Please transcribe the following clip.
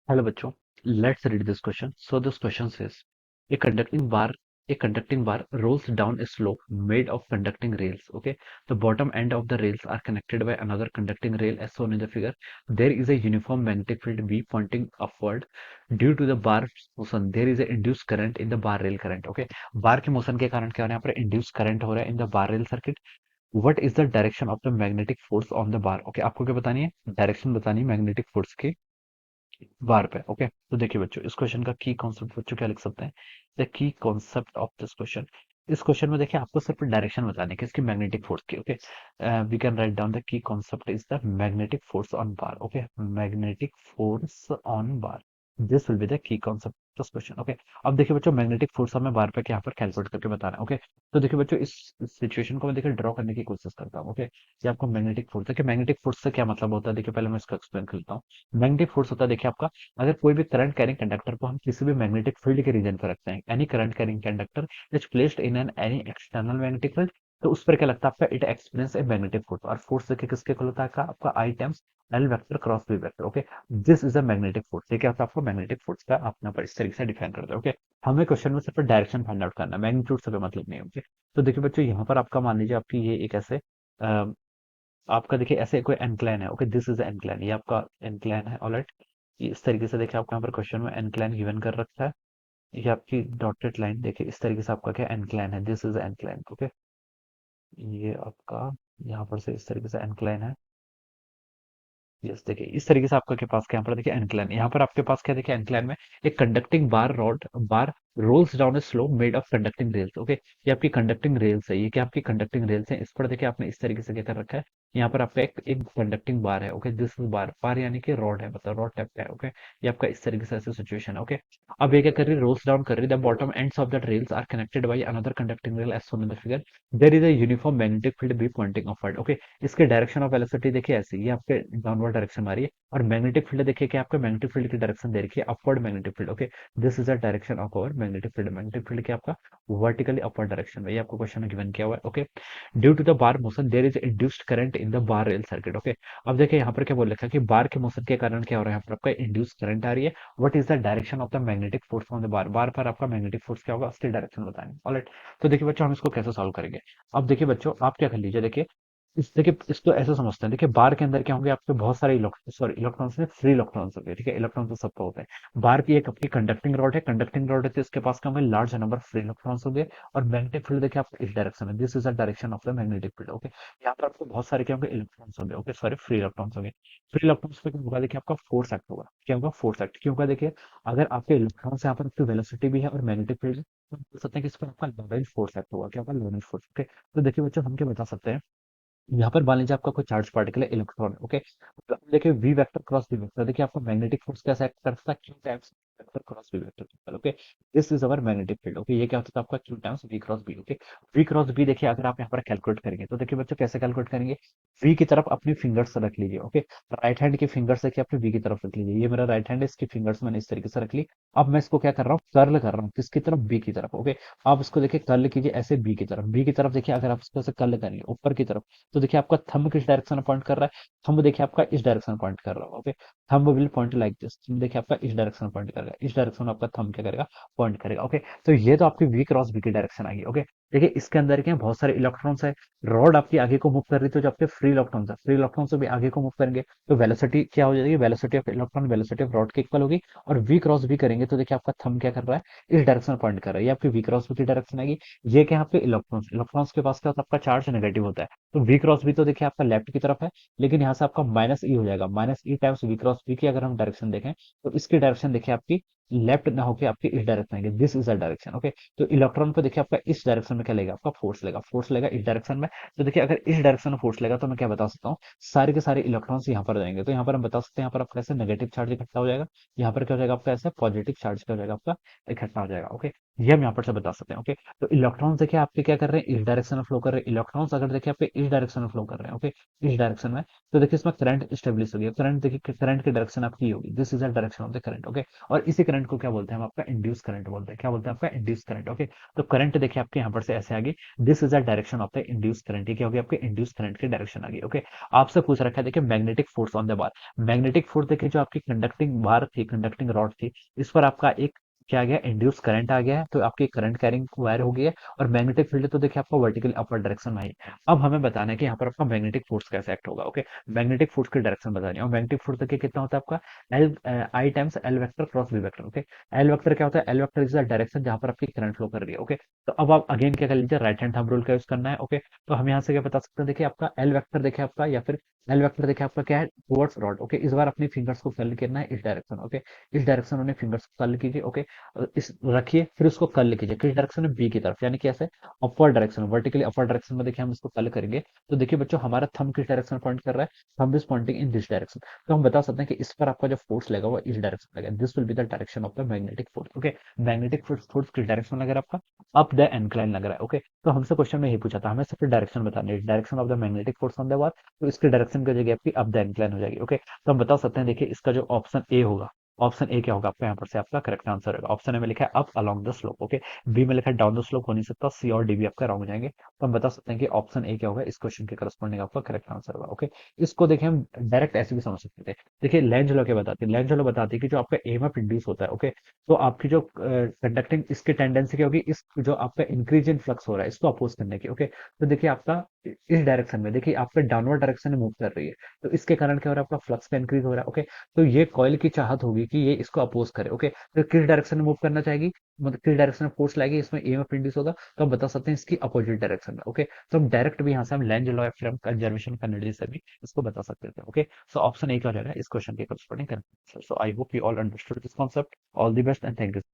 Hello bachcho, let's read this question. So this question says, a conducting bar, a conducting bar rolls down a slope made of conducting rails. Okay, the bottom end of the rails are connected by another conducting rail as shown in the figure. There is a uniform magnetic field B pointing upward. Due to the bar motion, there is a induced current in the bar rail current. Okay, बार के motion के कारण क्या हो रहा है यहाँ पर induced current हो रहा है in the bar rail circuit. What is the direction of the magnetic force on the bar? Okay, आपको क्या बतानी है? डायरेक्शन बतानी है मैग्नेटिक फोर्स की बार पे। ओके, तो देखिए बच्चों, इस क्वेश्चन का की कॉन्सेप्ट बच्चों क्या लिख सकते हैं? The key concept of this question, इस क्वेश्चन में देखिए आपको सिर्फ डायरेक्शन बतानी है किसकी, मैग्नेटिक फोर्स की। Okay, we can write down the key concept is the magnetic force on bar. Okay, magnetic force on bar, this will be the key concept this question. Okay, अब देखिए बच्चों, magnetic force हमें बार पे यहाँ पर calculate करके बताना है। ओके, तो देखिए बच्चों, इस सिचुएशन को मैं देखिए ड्रॉ करने की कोशिश करता हूँ। ओके, ये आपको मैग्नेटिक फोर्स है कि मैग्नेटिक फोर्स से क्या मतलब होता है, देखिए पहले मैं इसको एक्सप्लेन करता हूँ। मैग्नेटिक फोर्स होता है, देखिए आपका, अगर कोई भी करंट कैरिंग कंडक्टर को हम किसी भी मैग्नेटिक फील्ड के रीजन पर रखते हैं, any current carrying conductor is placed in an any external magnetic field, तो उस पर क्या लगता है आपका, it experience a magnetic force. और फोर्स देखिए किसके इक्वल होता है आपका I times L vector cross B vector. Okay, this is a magnetic force. ये क्या होता है आपको, मैग्नेटिक फोर्स का अपना पर इस तरीके से डिफाइन करते हैं। ओके, हमें क्वेश्चन में सिर्फ डायरेक्शन फाइंड आउट करना है, मैग्नीट्यूड से कोई मतलब नहीं है। ओके, तो देखिए बच्चों, यहाँ पर आपका मान लीजिए आपकी ये एक ऐसे आपका देखिए ऐसे कोई एनक्लाइन है। ओके, दिस इज एनक्लाइन, ये आपका एनक्लाइन है। ऑलराइट, इस तरीके से देखिए आपको यहाँ पर क्वेश्चन में एनक्लाइन गिवन कर रखा है। ये आपकी डॉटेड लाइन देखिए, इस तरीके से आपका क्या एनक्लाइन है, दिस इज एनक्लाइन। ओके, ये आपका यहाँ पर से इस तरीके से एनक्लाइन है। यस, देखिए इस तरीके से आपका के पास क्या, यहाँ पर देखिए एनक्लाइन, यहाँ पर आपके पास क्या देखिए एनक्लाइन में एक conducting bar rod bar rolls down a slope made of conducting rails. Okay, ये आपकी कंडक्टिंग रेल्स है, ये क्या आपकी कंडक्टिंग रेल्स है। इस पर देखिए आपने इस तरीके से क्या कर रखा है, यहाँ पर आपका एक एक कंडक्टिंग बार है। ओके, दिस बार बार यानी कि रॉड है, मतलब रॉड टाइप का है। ओके, ये आपका इस तरीके से ऐसे सिचुएशन है। ओके, अब ये क्या कर रही है, रोल्स डाउन कर रही है। The bottom ends of that rails are connected by another conducting rail as shown in the figure. There is a uniform magnetic field B pointing upward. Okay, इसके डायरेक्शन ऑफ वेलोसिटी देखिए ऐसी, ये आपके downward direction में आ रही है। और magnetic field देखिए कि आपका मैग्नेटिक फील्ड की डायरेक्शन दे रखी है upward magnetic field. Okay, this is the direction of our magnetic field. Magnetic field की आपका वर्टिकली अपवर्ड डायरेक्शन में, ये आपको क्वेश्चन में गिवन किया हुआ है। Okay, due to the bar motion there is induced current in the bar rail circuit. Okay, अब देखिए यहाँ पर क्या बोल रखा है कि बार के मोशन के कारण क्या हो रहा है, यहाँ पर आपका इंड्यूस करंट आ रही है। What is the direction of the magnetic force on the bar, bar पर आपका मैग्नेटिक फोर्स क्या होगा, उसकी डायरेक्शन बताएंगे। ऑलराइट, तो देखिए बच्चों, हम इसको कैसे सॉल्व करेंगे। अब देखिए बच्चों, आप क्या कर लीजिए, देखिए इस देखिए इसको ऐसे समझते हैं, देखिए बार के अंदर क्या होंगे आपके, बहुत सारे इलेक्ट्रॉन्स में फ्री इलेक्ट्रॉन्स होंगे। ठीक है, इलेक्ट्रॉन तो सबका होता है। बार की एक अपनी कंडक्टिंग रॉड है, कंडक्टिंग रॉड है, तो इसके पास क्या होंगे, लार्ज नंबर फ्री इलेक्ट्रॉन्स होंगे। और मैग्नेटिक फील्ड देखिए आपको इस डायरेक्शन में, this is the direction of the magnetic field. Okay, यहाँ पर आपको बहुत सारे क्या होंगे, इलेक्ट्रॉन्स होंगे। ओके, सॉरी, फ्री इलेक्ट्रॉन्स होंगे। फ्री इलेक्ट्रॉन्स पे क्या होगा, देखिए आपका फोर्स एक्ट होगा। क्या होगा, फोर्स एक्ट क्यों होगा, देखिए अगर आपके इलेक्ट्रॉन्स यहाँ पर आपकी वेलोसिटी भी है और मैग्नेटिक फील्ड है, तो हम बोल सकते हैं कि इस पर आपका लोरेंट्ज फोर्स एक्ट होगा। क्या होगा, लोरेंट्ज फोर्स। ओके, तो देखिए बच्चों, हम क्या बता सकते हैं, यहाँ पर मान लीजिए आपका कोई चार्ज पार्टिकल है, इलेक्ट्रॉन। ओके, तो अब देखिए V vector cross V vector, देखिए आपको मैग्नेटिक फोर्स कैसे एक्ट करता है, Q times vector cross V vector. Okay, this is our magnetic field. Okay, ये क्या होता है आपका, Q times V cross B. Okay, V cross B देखिए अगर आप यहाँ पर कैलकुलेट करेंगे, तो देखिए बच्चों कैसे कैलकुलेट करेंगे, वी की तरफ अपनी फिंगर्स रख लीजिए। ओके, राइट हैंड की फिंगर्स देखिए अपने वी की तरफ रख लीजिए, ये मेरा राइट हैंड है, इसकी फिंगर्स मैंने इस तरीके से रख ली। अब मैं इसको क्या कर रहा हूँ, कर्ल कर रहा हूँ, किसकी तरफ, बी की तरफ। ओके, आप इसको देखिए कर्ल कीजिए ऐसे बी की तरफ, बी की तरफ देखिए अगर आप इसको ऐसे कर्ल करेंगे ऊपर की तरफ, तो देखिए आपका थंब किस डायरेक्शन में पॉइंट कर रहा है, थंब देखिए आपका इस डायरेक्शन में पॉइंट कर रहा होगा। Okay, thumb will point like this, देखिए आपका इस डायरेक्शन में पॉइंट करेगा, इस डायरेक्शन में आपका थंब क्या करेगा, पॉइंट करेगा। ओके, तो ये तो आपकी वी क्रॉस बी की डायरेक्शन आ गई। ओके, देखिए इसके अंदर क्या है, बहुत सारे इलेक्ट्रॉन्स है, रॉड आपकी आगे को मूव कर रही है, तो जो आपके फ्री इलेक्ट्रॉन्स है, फ्री इलेक्ट्रॉन्स भी आगे को मूव करेंगे, तो वेलोसिटी क्या हो जाएगी, velocity of electron velocity of rod के इक्वल होगी। और वी क्रॉस बी करेंगे तो देखिए आपका थंब क्या कर रहा है, इस डायरेक्शन में पॉइंट कर रहा है, ये आपकी वी क्रॉस बी की डायरेक्शन आएगी। ये क्या है आपके इलेक्ट्रॉन्स, इलेक्ट्रॉन्स के पास क्या होता है, आपका चार्ज नेगेटिव होता है, तो वी क्रॉस बी तो देखिए आपका लेफ्ट की तरफ है, लेकिन यहाँ से आपका माइनस ई हो जाएगा, minus E times V cross B की अगर हम डायरेक्शन देखें, तो इसकी डायरेक्शन देखिए आपकी लेफ्ट ना होकर आपकी इस डायरेक्शन आएगी, this is the direction. Okay, तो इलेक्ट्रॉन पे देखिए आपका इस डायरेक्शन में क्या लेगा, आपका फोर्स लेगा, फोर्स लेगा इस डायरेक्शन में। तो देखिए अगर इस डायरेक्शन में फोर्स लेगा, तो मैं क्या बता सकता हूँ, सारे के सारे इलेक्ट्रॉन्स यहाँ पर जाएंगे, तो यहाँ पर हम बता सकते हैं, यहाँ पर आपका ऐसे नेगेटिव चार्ज इकट्ठा हो जाएगा, यहाँ पर क्या हो जाएगा आपका ऐसे पॉजिटिव चार्ज क्या हो जाएगा आपका इकट्ठा हो जाएगा। ओके, ये हम यहाँ पर से बता सकते हैं। ओके, तो इलेक्ट्रॉन्स देखिए आपके क्या कर रहे हैं, इस डायरेक्शन में फ्लो कर रहे हैं। इलेक्ट्रॉन्स अगर देखिए आपके इस डायरेक्शन में फ्लो कर रहे हैं, ओके, इस डायरेक्शन में, तो देखिए इसमें करंट स्टेब्लिश होगी। करंट देखिए, करंट की डायरेक्शन आपकी ये होगी, this is the direction of the current. Okay, और इसी करंट को क्या बोलते हैं हम, आपका इंड्यूस करंट बोलते हैं। क्या बोलते हैं, आपका इंड्यूस करंट। ओके, तो करंट देखिए आपके यहाँ पर से ऐसे आगे, this is the direction of the induce current. ये क्या होगी, आपके इंड्यूस करंट की डायरेक्शन आगे। ओके, आपसे पूछ रखा है देखिए magnetic force on the bar. Magnetic force देखिए जो आपकी कंडक्टिंग बार थी, कंडक्टिंग रॉड थी, इस पर आपका एक क्या आ गया, इंड्यूस करंट आ गया है, तो आपकी करंट कैरिंग वायर हो गई है। और मैग्नेटिक फील्ड तो देखिए आपका वर्टिकली अपवर्ड डायरेक्शन में है। अब हमें बताना है कि यहाँ पर आपका मैग्नेटिक फोर्स कैसे एक्ट होगा। ओके, मैग्नेटिक फोर्स की डायरेक्शन बतानी है। और मैग्नेटिक फोर्स देखिए कितना होता है आपका, L I times L vector cross B vector. Okay, L vector क्या होता है, L vector is the direction जहां पर आपकी करंट फ्लो कर रही है। ओके, तो अब आप अगेन क्या कर लीजिए, राइट हैंड थंब रूल का यूज करना है। ओके, तो हम यहाँ से क्या बता सकते हैं, देखिए आपका एल वेक्टर देखिए आपका, या फिर एल वेक्टर देखिए आपका क्या है, टुवर्ड्स रॉड। ओके, इस बार अपनी फिंगर्स को कर्ल करना है इस डायरेक्शन। ओके, इस डायरेक्शन में फिंगर्स को कर्ल कीजिए। ओके, इस रखिए, फिर उसको कर्ल कीजिए किस डायरेक्शन में, बी की तरफ, यानी कि ऐसे upward direction, vertically upward direction में देखिए हम इसको कर्ल करेंगे। तो देखिए बच्चों हमारा थंब किस डायरेक्शन में पॉइंट कर रहा है, thumb is pointing in this direction. तो हम बता सकते हैं कि इस पर आपका जो फोर्स लगेगा वो इस डायरेक्शन में लगेगा। This will be the direction of the magnetic force. Okay, magnetic force force किस डायरेक्शन में लग रहा है, आपका अप द एनक्लाइन लग रहा है। ओके, तो हमसे क्वेश्चन में यही पूछा था, हमें सिर्फ डायरेक्शन बतानी है, direction of the magnetic force on the war. तो इसकी डायरेक्शन की जगह आपकी अप द एनक्लाइन हो जाएगी। ओके, तो हम बता सकते हैं देखिए इसका जो ऑप्शन ए होगा, ऑप्शन ए क्या होगा आपका यहाँ पर से आपका करेक्ट आंसर होगा। ऑप्शन ए में लिखा है up along the slope. Okay, B में लिखा है डाउन द स्लोप, हो नहीं सकता, सी और डी भी आपका रॉन्ग हो जाएंगे। तो हम बता सकते हैं कि ऑप्शन ए क्या होगा, इस क्वेश्चन के करस्पॉन्डिंग आपका करेक्ट आंसर होगा। ओके, इसको देखिए हम डायरेक्ट ऐसे भी समझ सकते थे। देखिए लेंज लॉ क्या बताती है, लेंज लॉ बताती है कि जो आपका एमएफ इंड्यूस होता है, ओके, तो आपकी जो कंडक्टिंग इसकी टेंडेंसी क्या होगी, इस जो आपका इंक्रीज इन फ्लक्स हो रहा है इसको अपोज करने की। ओके, तो देखिए आपका इस डायरेक्शन में देखिए आपका डाउनवर्ड डायरेक्शन में मूव कर रही है, तो इसके कारण क्या हो रहा है, आपका फ्लक्स का इंक्रीज हो रहा है। ओके, तो ये कॉइल की चाहत होगी कि ये इसको अपोज करे। ओके, तो किस डायरेक्शन में मूव करना चाहेगी, मतलब किस डायरेक्शन में फोर्स लाएगी, इसमें ईएमएफ इंड्यूस होगा, तो हम बता सकते हैं इसकी अपोजिट डायरेक्शन में। ओके, तो हम डायरेक्ट भी यहाँ से हम लेंज लॉ या फिर हम कंजर्वेशन का एनर्जी से भी इसको बता सकते थे। ओके, सो ऑप्शन ए का हो जाएगा इस क्वेश्चन के corresponding correct answer. So I hope you all understood this concept. All the best and thank you.